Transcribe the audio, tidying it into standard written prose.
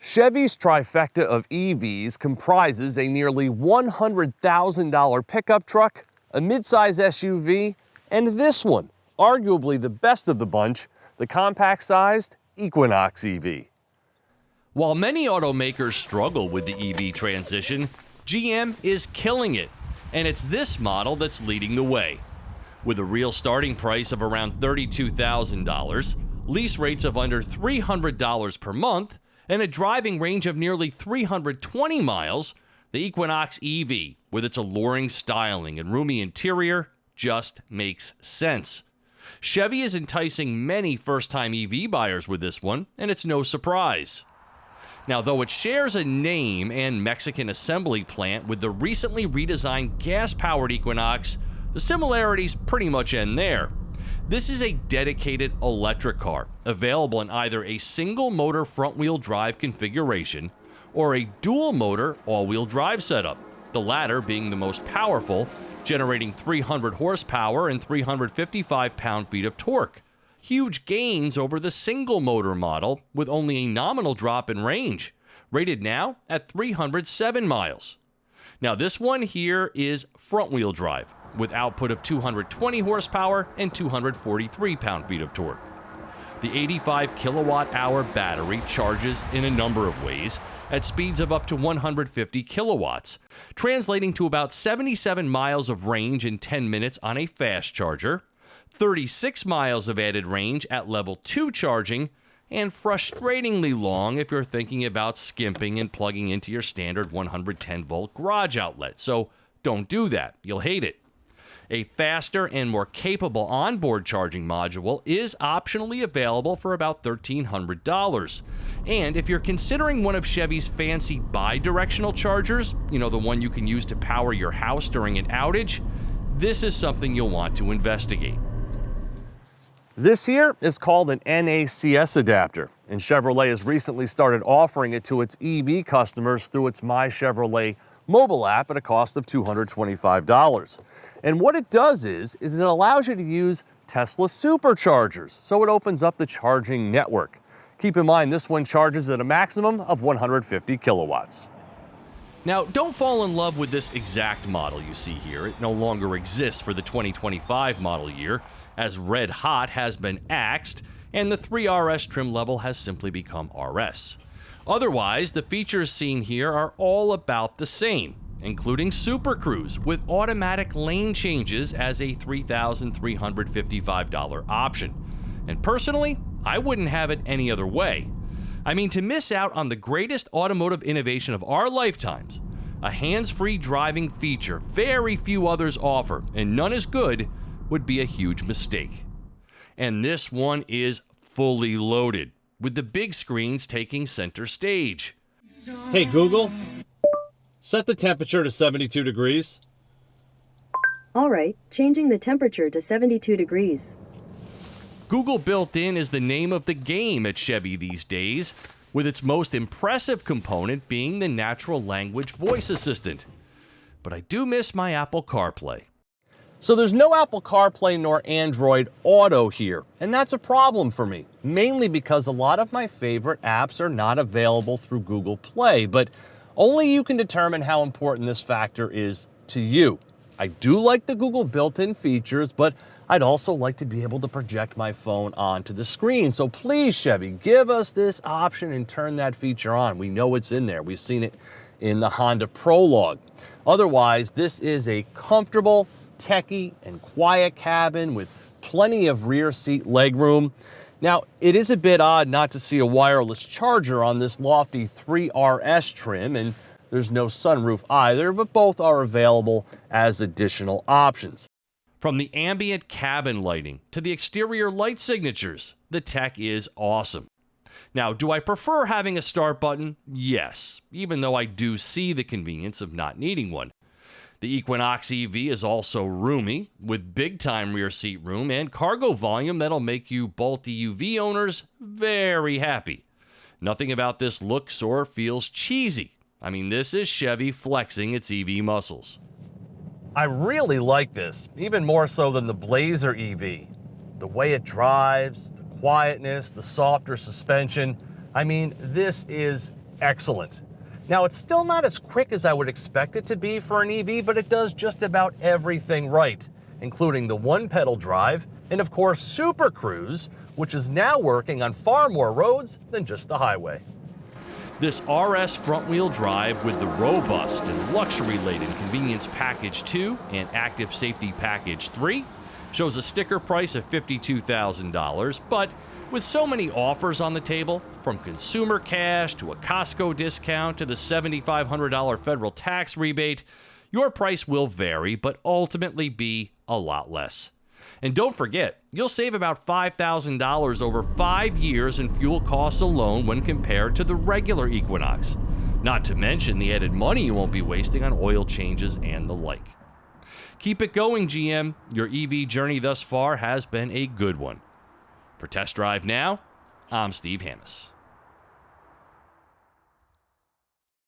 Chevy's trifecta of EVs comprises a nearly $100,000 pickup truck, a midsize SUV, and this one, arguably the best of the bunch, the compact-sized Equinox EV. While many automakers struggle with the EV transition, GM is killing it, and it's this model that's leading the way. With a real starting price of around $32,000, lease rates of under $300 per month, and a driving range of nearly 320 miles, the Equinox EV, with its alluring styling and roomy interior, just makes sense. Chevy is enticing many first-time EV buyers with this one, and it's no surprise. Now, though it shares a name and Mexican assembly plant with the recently redesigned gas-powered Equinox, the similarities pretty much end there. This is a dedicated electric car, available in either a single-motor front-wheel drive configuration or a dual-motor all-wheel drive setup, the latter being the most powerful, generating 300 horsepower and 355 pound-feet of torque. Huge gains over the single-motor model with only a nominal drop in range, rated now at 307 miles. Now this one here is front-wheel drive, with output of 220 horsepower and 243 pound-feet of torque. The 85 kilowatt-hour battery charges in a number of ways at speeds of up to 150 kilowatts, translating to about 77 miles of range in 10 minutes on a fast charger, 36 miles of added range at level 2 charging, and frustratingly long if you're thinking about skimping and plugging into your standard 110-volt garage outlet. So don't do that. You'll hate it. A faster and more capable onboard charging module is optionally available for about $1,300. And if you're considering one of Chevy's fancy bi-directional chargers, the one you can use to power your house during an outage, this is something you'll want to investigate. This here is called an NACS adapter, and Chevrolet has recently started offering it to its EV customers through its My Chevrolet mobile app at a cost of $225. And what it does is it allows you to use Tesla superchargers, so it opens up the charging network. Keep in mind, this one charges at a maximum of 150 kilowatts. Now, don't fall in love with this exact model you see here. It no longer exists for the 2025 model year, as Red Hot has been axed, and the 3RS trim level has simply become RS. Otherwise, the features seen here are all about the same, including Super Cruise with automatic lane changes as a $3,355 option. And personally, I wouldn't have it any other way. I mean, to miss out on the greatest automotive innovation of our lifetimes, a hands-free driving feature very few others offer, and none as good, would be a huge mistake. And this one is fully loaded, with the big screens taking center stage. Hey Google, set the temperature to 72 degrees. All right, changing the temperature to 72 degrees. Google built-in is the name of the game at Chevy these days, with its most impressive component being the natural language voice assistant. But I do miss my Apple CarPlay. So there's no Apple CarPlay nor Android Auto here, and that's a problem for me, mainly because a lot of my favorite apps are not available through Google Play, but only you can determine how important this factor is to you. I do like the Google built-in features, but I'd also like to be able to project my phone onto the screen. So please, Chevy, give us this option and turn that feature on. We know it's in there. We've seen it in the Honda Prologue. Otherwise, this is a comfortable, techy, and quiet cabin with plenty of rear seat legroom. Now, it is a bit odd not to see a wireless charger on this lofty 3RS trim, and there's no sunroof either, but both are available as additional options. From the ambient cabin lighting to the exterior light signatures, the tech is awesome. Now, do I prefer having a start button? Yes, even though I do see the convenience of not needing one. The Equinox EV is also roomy, with big-time rear seat room and cargo volume that'll make you bulky UV owners very happy. Nothing about this looks or feels cheesy. I mean, this is Chevy flexing its EV muscles. I really like this, even more so than the Blazer EV. The way it drives, the quietness, the softer suspension. I mean, this is excellent. Now, it's still not as quick as I would expect it to be for an EV, but it does just about everything right, including the one-pedal drive and, of course, Super Cruise, which is now working on far more roads than just the highway. This RS front-wheel drive with the robust and luxury-laden Convenience Package 2 and Active Safety Package 3 shows a sticker price of $52,000, but with so many offers on the table, from consumer cash to a Costco discount to the $7,500 federal tax rebate, your price will vary, but ultimately be a lot less. And don't forget, you'll save about $5,000 over 5 years in fuel costs alone when compared to the regular Equinox. Not to mention the added money you won't be wasting on oil changes and the like. Keep it going, GM. Your EV journey thus far has been a good one. For Test Drive Now, I'm Steve Hammis.